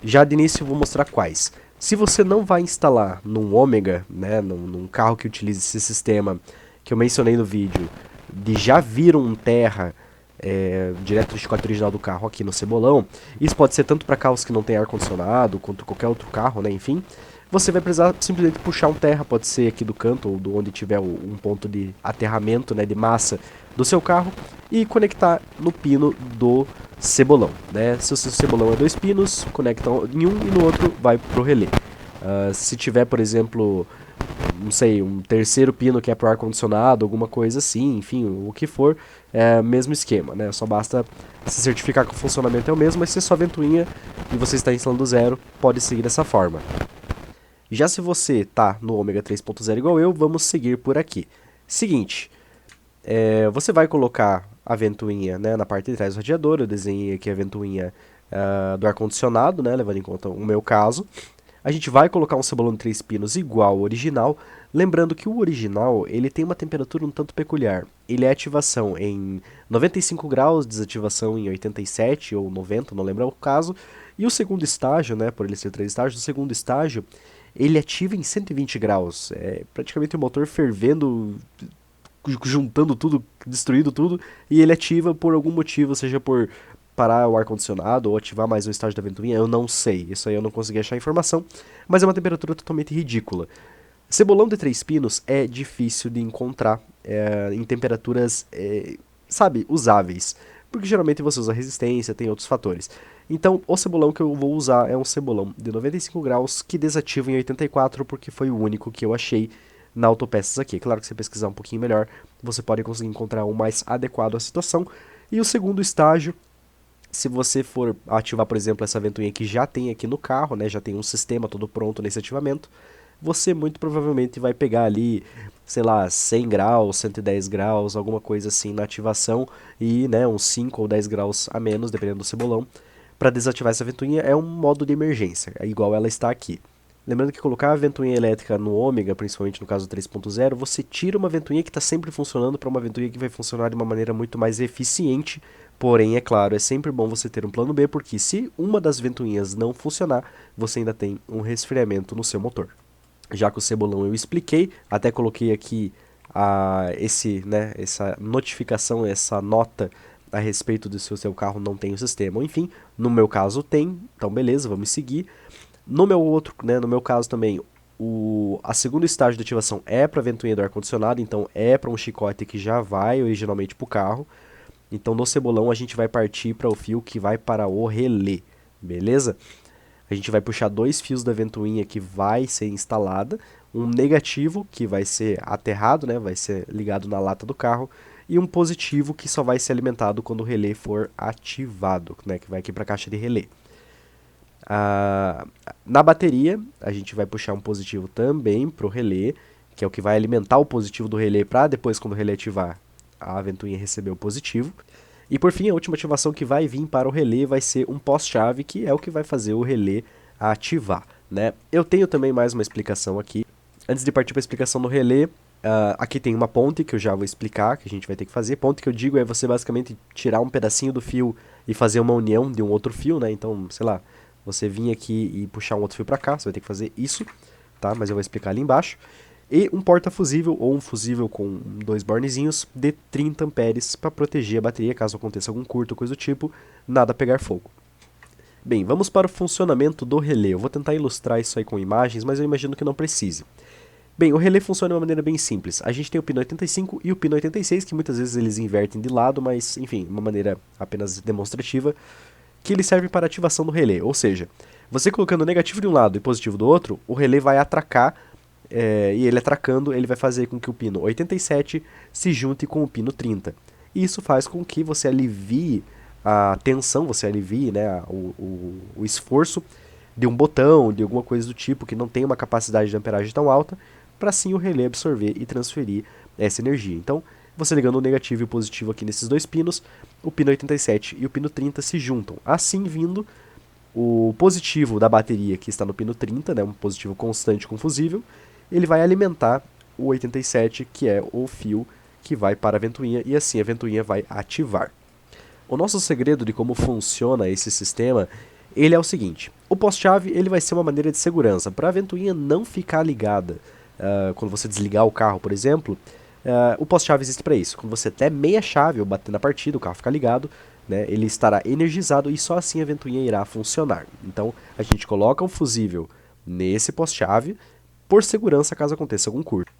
[SPEAKER 1] Já de início eu vou mostrar quais. Se você não vai instalar num Ômega, né, num carro que utilize esse sistema que eu mencionei no vídeo, de já vir um Terra direto do chicote original do carro aqui no cebolão, isso pode ser tanto para carros que não tem ar-condicionado, quanto qualquer outro carro, né, enfim, você vai precisar simplesmente puxar um Terra, pode ser aqui do canto ou do onde tiver um ponto de aterramento, né, de massa do seu carro, e conectar no pino do cebolão, né? Se o seu cebolão é 2 pinos, conecta em um e no outro vai pro relé. Se tiver, por exemplo, não sei, um terceiro pino que é pro ar-condicionado, alguma coisa assim, enfim, o que for, é mesmo esquema, né? Só basta se certificar que o funcionamento é o mesmo, mas se é só ventoinha e você está instalando do zero, pode seguir dessa forma. Já se você tá no Ômega 3.0 igual eu, vamos seguir por aqui. Seguinte, você vai colocar a ventoinha, né, na parte de trás do radiador. Eu desenhei aqui a ventoinha do ar-condicionado, né, levando em conta o meu caso. A gente vai colocar um cebolão de 3 pinos igual ao original, lembrando que o original ele tem uma temperatura um tanto peculiar. Ele é ativação em 95 graus, desativação em 87 ou 90, não lembro o caso. E o segundo estágio, né, por ele ser 3 estágios, o segundo estágio ele ativa em 120 graus. É praticamente o motor fervendo, juntando tudo, destruindo tudo, e ele ativa por algum motivo, seja por parar o ar-condicionado ou ativar mais um estágio da ventoinha, eu não sei, isso aí eu não consegui achar informação, mas é uma temperatura totalmente ridícula. Cebolão de 3 pinos é difícil de encontrar em temperaturas, sabe, usáveis, porque geralmente você usa resistência, tem outros fatores.
[SPEAKER 3] Então, o cebolão que eu vou usar é um cebolão de 95 graus que desativa em 84, porque foi o único que eu achei na Autopeças aqui. Claro que se você pesquisar um pouquinho melhor, você pode conseguir encontrar um mais adequado à situação. E o segundo estágio, se você for ativar, por exemplo, essa ventoinha que já tem aqui no carro, né, já tem um sistema todo pronto nesse ativamento, você muito provavelmente vai pegar ali, sei lá, 100 graus, 110 graus, alguma coisa assim na ativação e, né, uns 5 ou 10 graus a menos, dependendo do cebolão. Para desativar essa ventoinha é um modo de emergência, é igual ela está aqui. Lembrando que colocar a ventoinha elétrica no ômega, principalmente no caso do 3.0, você tira uma ventoinha que está sempre funcionando para uma ventoinha que vai funcionar de uma maneira muito mais eficiente. Porém, é claro, é sempre bom você ter um plano B, porque se uma das ventoinhas não funcionar, você ainda tem um resfriamento no seu motor. Já que o cebolão eu expliquei, até coloquei aqui essa notificação, essa nota a respeito de se o seu carro não tem o sistema. Enfim, no meu caso tem, então beleza, vamos seguir. No meu caso também, a segundo estágio de ativação é para a ventoinha do ar-condicionado, então é para um chicote que já vai originalmente para o carro. Então no cebolão a gente vai partir para o fio que vai para o relé, beleza? A gente vai puxar 2 fios da ventoinha que vai ser instalada, um negativo que vai ser aterrado, né, vai ser ligado na lata do carro, e um positivo que só vai ser alimentado quando o relé for ativado, né, que vai aqui para a caixa de relé. Na bateria, a gente vai puxar um positivo também para o relé, que é o que vai alimentar o positivo do relé para depois, quando o relé ativar, a ventoinha receber o positivo. E por fim, a última ativação que vai vir para o relé vai ser um pós-chave, que é o que vai fazer o relé ativar, né? Eu tenho também mais uma explicação aqui. Antes de partir para a explicação do relé, aqui tem uma ponte que eu já vou explicar, que a gente vai ter que fazer. Ponte que eu digo é você basicamente tirar um pedacinho do fio e fazer uma união de um outro fio, né? Então, sei lá, você vir aqui e puxar um outro fio para cá, você vai ter que fazer isso, tá? Mas eu vou explicar ali embaixo. E um porta-fusível ou um fusível com 2 bornezinhos de 30 amperes para proteger a bateria caso aconteça algum curto ou coisa do tipo, nada pegar fogo. Bem, vamos para o funcionamento do relé. Eu vou tentar ilustrar isso aí com imagens, mas eu imagino que não precise. Bem, o relé funciona de uma maneira bem simples. A gente tem o pino 85 e o pino 86, que muitas vezes eles invertem de lado, mas enfim, uma maneira apenas demonstrativa, que ele serve para a ativação do relé. Ou seja, você colocando negativo de um lado e positivo do outro, o relé vai atracar, e ele atracando, ele vai fazer com que o pino 87 se junte com o pino 30. E isso faz com que você alivie a tensão, você alivie, né, o esforço de um botão, de alguma coisa do tipo, que não tem uma capacidade de amperagem tão alta, para assim o relé absorver e transferir essa energia. Então, você ligando o negativo e o positivo aqui nesses 2 pinos, o pino 87 e o pino 30 se juntam. Assim vindo o positivo da bateria que está no pino 30, né, um positivo constante com fusível, ele vai alimentar o 87, que é o fio que vai para a ventoinha, e assim a ventoinha vai ativar. O nosso segredo de como funciona esse sistema, ele é o seguinte: o pós-chave ele vai ser uma maneira de segurança, para a ventoinha não ficar ligada. Quando você desligar o carro, por exemplo, o pós-chave existe para isso. Quando você der meia chave ou bater na partida, o carro ficar ligado, né, ele estará energizado e só assim a ventoinha irá funcionar. Então a gente coloca um fusível nesse pós-chave, por segurança caso aconteça algum curto.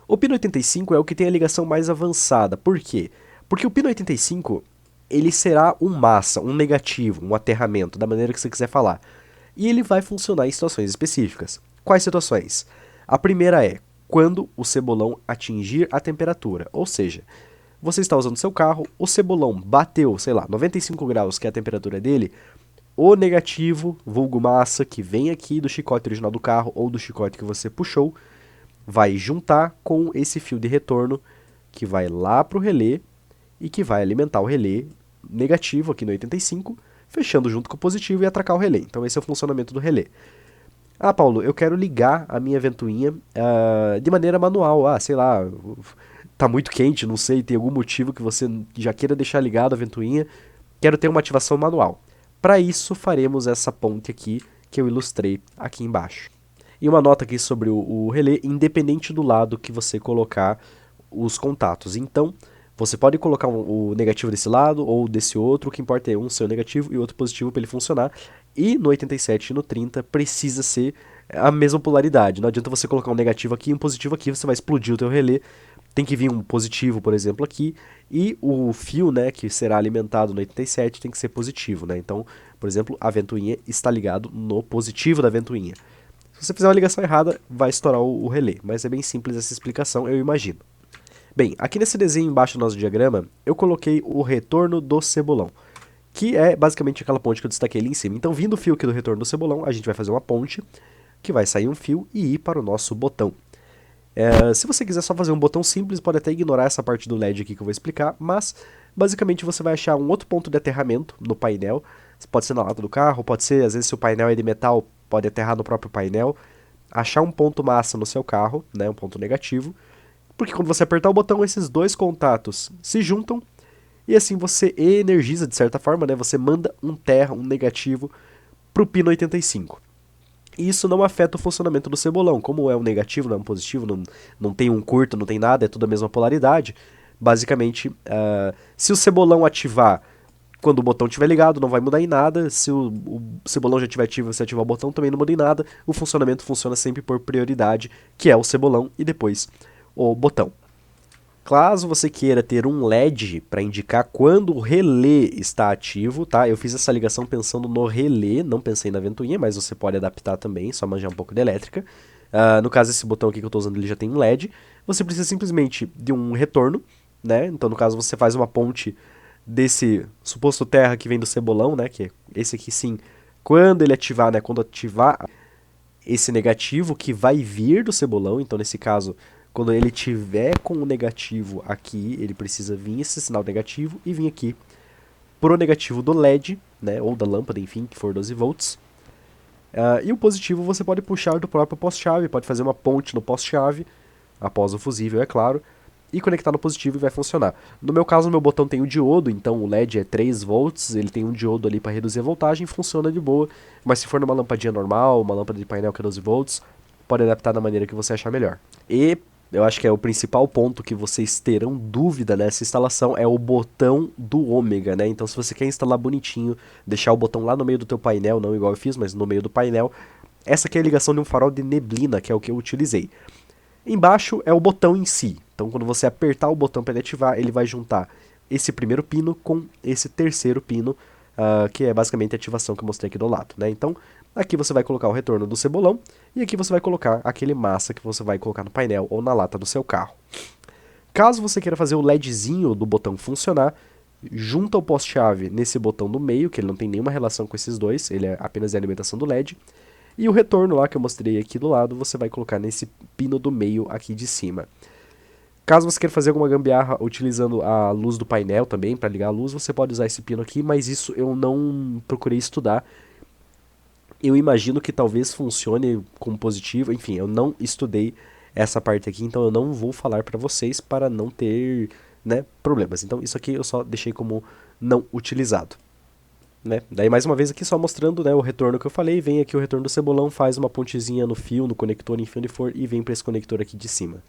[SPEAKER 3] O pino 85 é o que tem a ligação mais avançada. Por quê? Porque o pino 85 ele será um massa, um negativo, um aterramento, da maneira que você quiser falar. E ele vai funcionar em situações específicas. Quais situações? A primeira é quando o cebolão atingir a temperatura. Ou seja, você está usando seu carro, o cebolão bateu, sei lá, 95 graus, que é a temperatura dele. O negativo, vulgo massa, que vem aqui do chicote original do carro ou do chicote que você puxou, vai juntar com esse fio de retorno que vai lá para o relé e que vai alimentar o relé negativo aqui no 85, fechando junto com o positivo e atracar o relé. Então esse é o funcionamento do relé. Ah, Paulo, eu quero ligar a minha ventoinha de maneira manual. Ah, sei lá, tá muito quente, não sei, tem algum motivo que você já queira deixar ligado a ventoinha, quero ter uma ativação manual. Para isso, faremos essa ponte aqui que eu ilustrei aqui embaixo. E uma nota aqui sobre o relé, independente do lado que você colocar os contatos. Então, você pode colocar o negativo desse lado ou desse outro, o que importa é um ser negativo e outro positivo para ele funcionar. E no 87 e no 30 precisa ser a mesma polaridade. Não adianta você colocar um negativo aqui e um positivo aqui, você vai explodir o teu relé. Tem que vir um positivo, por exemplo, aqui, e o fio, né, que será alimentado no 87 tem que ser positivo, né? Então, Por exemplo, a ventoinha está ligado no positivo da ventoinha. Se você fizer uma ligação errada, vai estourar o relé, mas é bem simples essa explicação, eu imagino. Bem, aqui nesse desenho embaixo do nosso diagrama, eu coloquei o retorno do cebolão, que é basicamente aquela ponte que eu destaquei ali em cima. Então, vindo o fio aqui do retorno do cebolão, a gente vai fazer uma ponte, que vai sair um fio e ir para o nosso botão. Se você quiser só fazer um botão simples, pode até ignorar essa parte do LED aqui que eu vou explicar, mas basicamente você vai achar um outro ponto de aterramento no painel. Pode ser na lata do carro, pode ser, às vezes, se o painel é de metal, pode aterrar no próprio painel. Achar um ponto massa no seu carro, né, um ponto negativo, porque quando você apertar o botão, esses dois contatos se juntam e assim você energiza de certa forma, né, você manda um terra, um negativo, para o pino 85. E isso não afeta o funcionamento do cebolão. Como é um negativo, não é um positivo, não tem um curto, não tem nada, é tudo a mesma polaridade. Basicamente, se o cebolão ativar quando o botão estiver ligado, não vai mudar em nada. Se o cebolão já estiver ativo e você ativar o botão, também não muda em nada. O funcionamento funciona sempre por prioridade, que é o cebolão e depois o botão. Caso você queira ter um LED para indicar quando o relé está ativo, tá? Eu fiz essa ligação pensando no relé, não pensei na ventoinha, mas você pode adaptar também, só manjar um pouco de elétrica. No caso, esse botão aqui que eu estou usando, ele já tem um LED. Você precisa simplesmente de um retorno, né? Então, no caso, você faz uma ponte desse suposto terra que vem do cebolão, né? Que é esse aqui sim, quando ele ativar, né? Quando ativar esse negativo que vai vir do cebolão, então nesse caso, quando ele tiver com o negativo aqui, ele precisa vir esse sinal negativo e vir aqui pro negativo do LED, né, ou da lâmpada, enfim, que for 12 volts. E o positivo você pode puxar do próprio poste-chave, pode fazer uma ponte no poste-chave, após o fusível, é claro, e conectar no positivo e vai funcionar. No meu caso, o meu botão tem o diodo, então o LED é 3 volts, ele tem um diodo ali para reduzir a voltagem, funciona de boa, mas se for numa lampadinha normal, uma lâmpada de painel que é 12 volts, pode adaptar da maneira que você achar melhor. E eu acho que é o principal ponto que vocês terão dúvida nessa instalação é o botão do ômega, né? Então se você quer instalar bonitinho, deixar o botão lá no meio do teu painel, não igual eu fiz, mas no meio do painel, essa aqui é a ligação de um farol de neblina, que é o que eu utilizei. Embaixo é o botão em si, então quando você apertar o botão para ele ativar, ele vai juntar esse primeiro pino com esse terceiro pino, que é basicamente a ativação que eu mostrei aqui do lado, né? Então aqui você vai colocar o retorno do cebolão e aqui você vai colocar aquele massa que você vai colocar no painel ou na lata do seu carro. Caso você queira fazer o LEDzinho do botão funcionar, junta o poste-chave nesse botão do meio, que ele não tem nenhuma relação com esses dois, ele é apenas a alimentação do LED. E o retorno lá que eu mostrei aqui do lado, você vai colocar nesse pino do meio aqui de cima. Caso você queira fazer alguma gambiarra utilizando a luz do painel também, para ligar a luz, você pode usar esse pino aqui, mas isso eu não procurei estudar. Eu imagino que talvez funcione com positivo, enfim, eu não estudei essa parte aqui, então eu não vou falar para vocês para não ter, né, problemas. Então isso aqui eu só deixei como não utilizado. Né? Daí mais uma vez aqui só mostrando, né, o retorno que eu falei, vem aqui o retorno do cebolão, faz uma pontezinha no fio, no conector, enfim onde for, e vem para esse conector aqui de cima.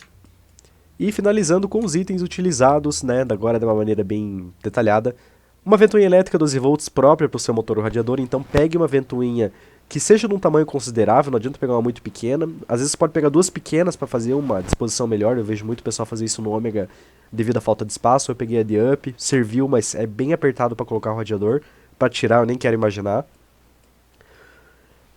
[SPEAKER 3] E finalizando com os itens utilizados, né, agora de uma maneira bem detalhada, uma ventoinha elétrica 12 volts própria para o seu motor ou radiador, então pegue uma ventoinha que seja de um tamanho considerável, não adianta pegar uma muito pequena, às vezes você pode pegar duas pequenas para fazer uma disposição melhor, eu vejo muito pessoal fazer isso no Ômega devido à falta de espaço, eu peguei a de Up, serviu, mas é bem apertado para colocar o radiador, para tirar eu nem quero imaginar.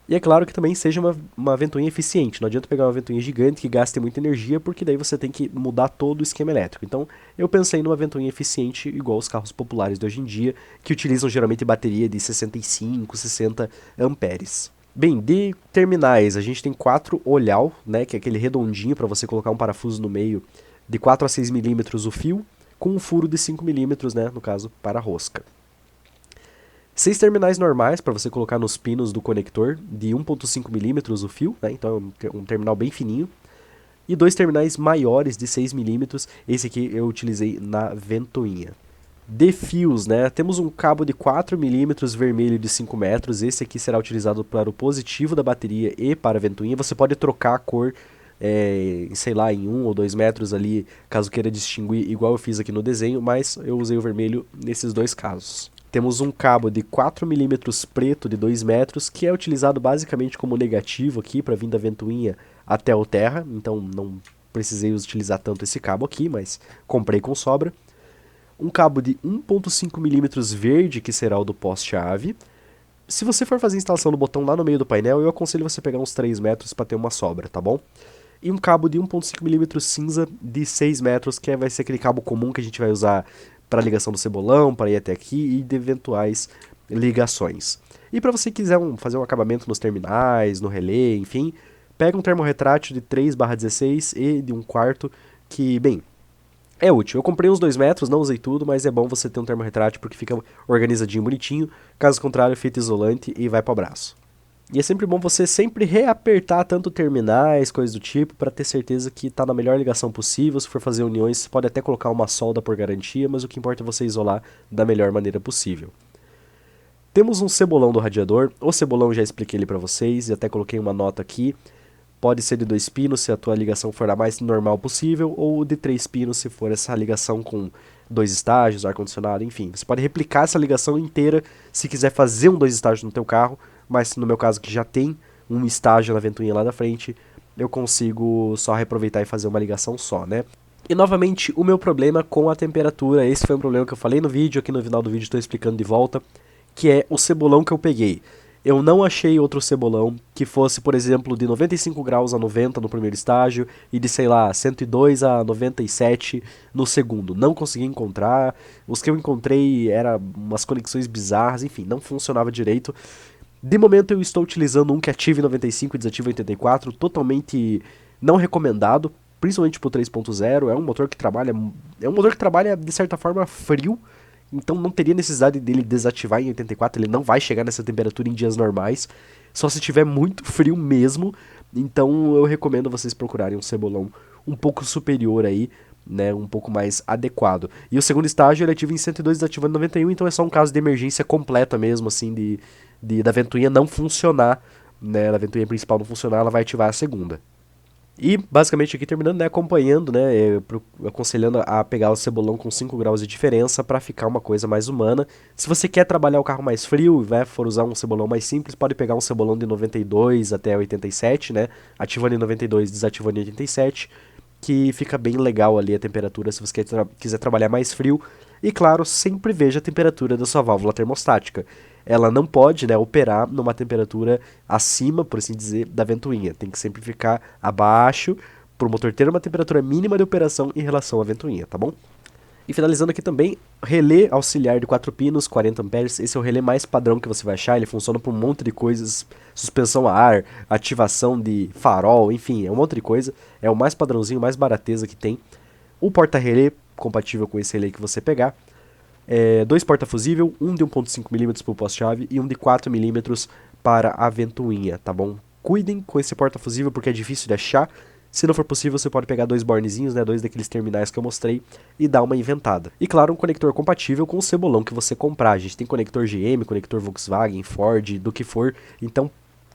[SPEAKER 3] E é claro que também seja uma ventoinha eficiente, não adianta pegar uma ventoinha gigante que gaste muita energia, porque daí você tem que mudar todo o esquema elétrico. Então eu pensei numa ventoinha eficiente igual os carros populares de hoje em dia, que utilizam geralmente bateria de 65, 60 amperes. Bem, de terminais a gente tem 4 olhal, né, que é aquele redondinho para você colocar um parafuso no meio, de 4 a 6 milímetros o fio, com um furo de 5 milímetros, né, no caso para rosca. 6 terminais normais para você colocar nos pinos do conector, de 1.5 milímetros o fio, né? Então é um terminal bem fininho. E 2 terminais maiores de 6 milímetros, esse aqui eu utilizei na ventoinha. De fios, né? Temos um cabo de 4 milímetros vermelho de 5 metros, esse aqui será utilizado para o positivo da bateria e para a ventoinha. Você pode trocar a cor, sei lá, em 1 ou 2 metros ali, caso queira distinguir, igual eu fiz aqui no desenho, mas eu usei o vermelho nesses dois casos. Temos um cabo de 4 milímetros preto de 2 metros, que é utilizado basicamente como negativo aqui, para vir da ventoinha até o terra, então não precisei utilizar tanto esse cabo aqui, mas comprei com sobra. Um cabo de 1.5 milímetros verde, que será o do poste-chave. Se você for fazer a instalação do botão lá no meio do painel, eu aconselho você pegar uns 3 metros para ter uma sobra, tá bom? E um cabo de 1.5mm cinza de 6 metros, que vai ser aquele cabo comum que a gente vai usar para ligação do cebolão, para ir até aqui e de eventuais ligações. E para você quiser fazer um acabamento nos terminais, no relé, enfim, pega um termorretrátil de 3/16 e de 1/4, que, bem, é útil. Eu comprei uns 2 metros, não usei tudo, mas é bom você ter um termorretrátil porque fica organizadinho, bonitinho. Caso contrário, fita isolante e vai pro abraço. E é sempre bom você sempre reapertar tanto terminais, coisas do tipo, para ter certeza que está na melhor ligação possível. Se for fazer uniões, você pode até colocar uma solda por garantia, mas o que importa é você isolar da melhor maneira possível. Temos um cebolão do radiador. O cebolão já expliquei ele para vocês e até coloquei uma nota aqui. Pode ser de 2 pinos se a tua ligação for a mais normal possível, ou de 3 pinos se for essa ligação com 2 estágios, ar-condicionado, enfim. Você pode replicar essa ligação inteira se quiser fazer um 2 estágios no teu carro, mas no meu caso que já tem um estágio na ventoinha lá da frente, eu consigo só reaproveitar e fazer uma ligação só, né? E novamente, o meu problema com a temperatura, esse foi um problema que eu falei no vídeo, aqui no final do vídeo estou explicando de volta, que é o cebolão que eu peguei. Eu não achei outro cebolão que fosse, por exemplo, de 95 graus a 90 no primeiro estágio e de, sei lá, 102 a 97 no segundo. Não consegui encontrar. Os que eu encontrei eram umas conexões bizarras, enfim, não funcionava direito. De momento eu estou utilizando um que ativa em 95 e desativa em 84, totalmente não recomendado, principalmente pro 3.0. É um motor que trabalha de certa forma frio. Então não teria necessidade dele desativar em 84, ele não vai chegar nessa temperatura em dias normais, só se tiver muito frio mesmo. Então eu recomendo vocês procurarem um cebolão um pouco superior aí, né, um pouco mais adequado. E o segundo estágio ele ativa em 102 e desativa em 91, então é só um caso de emergência completa mesmo, assim, da ventoinha não funcionar, né, da ventoinha principal não funcionar, ela vai ativar a segunda. E basicamente aqui terminando, né, acompanhando, né, aconselhando a pegar o cebolão com 5 graus de diferença para ficar uma coisa mais humana. Se você quer trabalhar o carro mais frio e for usar um cebolão mais simples, pode pegar um cebolão de 92 até 87, né, ativando em 92, desativando em 87, que fica bem legal ali a temperatura se você quiser trabalhar mais frio. E claro, sempre veja a temperatura da sua válvula termostática. Ela não pode, né, operar numa temperatura acima, por assim dizer, da ventoinha. Tem que sempre ficar abaixo, para o motor ter uma temperatura mínima de operação em relação à ventoinha, tá bom? E finalizando aqui também, relé auxiliar de 4 pinos, 40 amperes. Esse é o relé mais padrão que você vai achar, ele funciona para um monte de coisas, suspensão a ar, ativação de farol, enfim, é um monte de coisa. É o mais padrãozinho, mais barateza que tem. O porta-relé, compatível com esse relé que você pegar. 2 porta-fusível, um de 1.5mm para o poste-chave e um de 4mm para a ventoinha, tá bom? Cuidem com esse porta-fusível porque é difícil de achar. Se não for possível, você pode pegar 2 bornezinhos, né, 2 daqueles terminais que eu mostrei e dar uma inventada. E claro, um conector compatível com o cebolão que você comprar. A gente tem conector GM, conector Volkswagen, Ford, do que for. Então,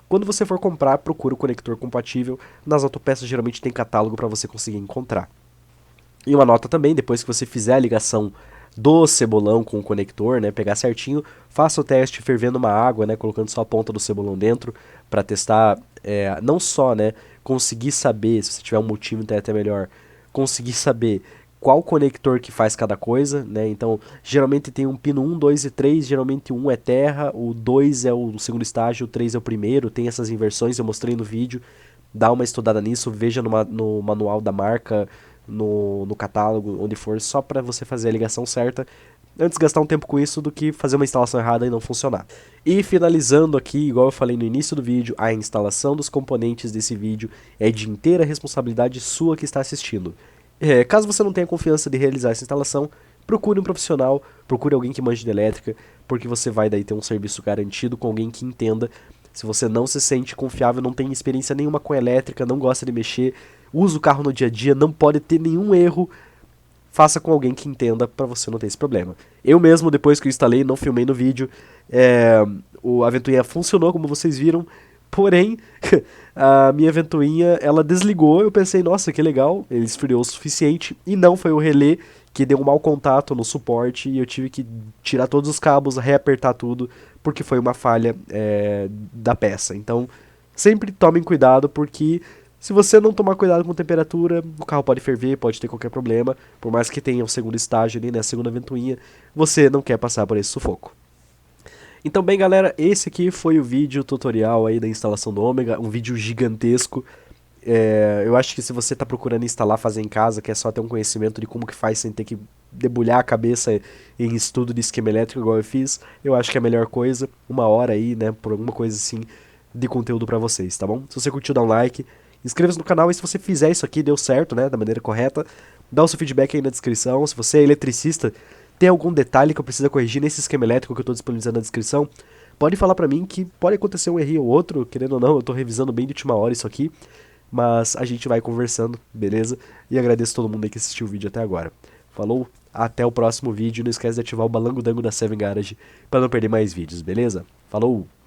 [SPEAKER 3] quando você for comprar, procura o conector compatível. Nas autopeças geralmente tem catálogo para você conseguir encontrar. E uma nota também, depois que você fizer a ligação do cebolão com o conector, né, pegar certinho, faça o teste fervendo uma água, né, colocando só a ponta do cebolão dentro, para testar, não só, né, conseguir saber, se você tiver um multímetro é até melhor, conseguir saber qual conector que faz cada coisa, né, então geralmente tem um pino 1, 2 e 3, geralmente o 1 é terra, o 2 é o segundo estágio, o 3 é o primeiro, tem essas inversões, eu mostrei no vídeo, dá uma estudada nisso, veja no manual da marca, no catálogo, onde for, só para você fazer a ligação certa, antes de gastar um tempo com isso do que fazer uma instalação errada e não funcionar. E finalizando aqui, igual eu falei no início do vídeo, a instalação dos componentes desse vídeo é de inteira responsabilidade sua que está assistindo. Caso você não tenha confiança de realizar essa instalação, procure um profissional, procure alguém que manje de elétrica, porque você vai daí ter um serviço garantido com alguém que entenda. Se você não se sente confiável, não tem experiência nenhuma com elétrica, não gosta de mexer, usa o carro no dia a dia, não pode ter nenhum erro, faça com alguém que entenda para você não ter esse problema. Eu mesmo, depois que eu instalei, não filmei no vídeo, a ventoinha funcionou como vocês viram, porém, a minha ventoinha, ela desligou, eu pensei, nossa, que legal, ele esfriou o suficiente, e não foi o relé que deu um mau contato no suporte, e eu tive que tirar todos os cabos, reapertar tudo, porque foi uma falha da peça. Então, sempre tomem cuidado, porque se você não tomar cuidado com temperatura, o carro pode ferver, pode ter qualquer problema. Por mais que tenha o segundo estágio ali, né, a segunda ventoinha, você não quer passar por esse sufoco. Então, bem, galera, esse aqui foi o vídeo tutorial aí da instalação do Ômega, um vídeo gigantesco. Eu acho que se você está procurando instalar, fazer em casa, quer só ter um conhecimento de como que faz sem ter que debulhar a cabeça em estudo de esquema elétrico igual eu fiz, eu acho que é a melhor coisa, 1 hora aí, né, por alguma coisa assim de conteúdo pra vocês, tá bom? Se você curtiu, dá um like, inscreva-se no canal e se você fizer isso aqui, deu certo, né, da maneira correta, dá o seu feedback aí na descrição. Se você é eletricista, tem algum detalhe que eu preciso corrigir nesse esquema elétrico que eu tô disponibilizando na descrição, pode falar pra mim que pode acontecer um erro ou outro, querendo ou não, eu tô revisando bem de última hora isso aqui, mas a gente vai conversando, beleza? E agradeço todo mundo aí que assistiu o vídeo até agora. Falou, até o próximo vídeo. Não esquece de ativar o balango dango da Seven Garage para não perder mais vídeos, beleza? Falou!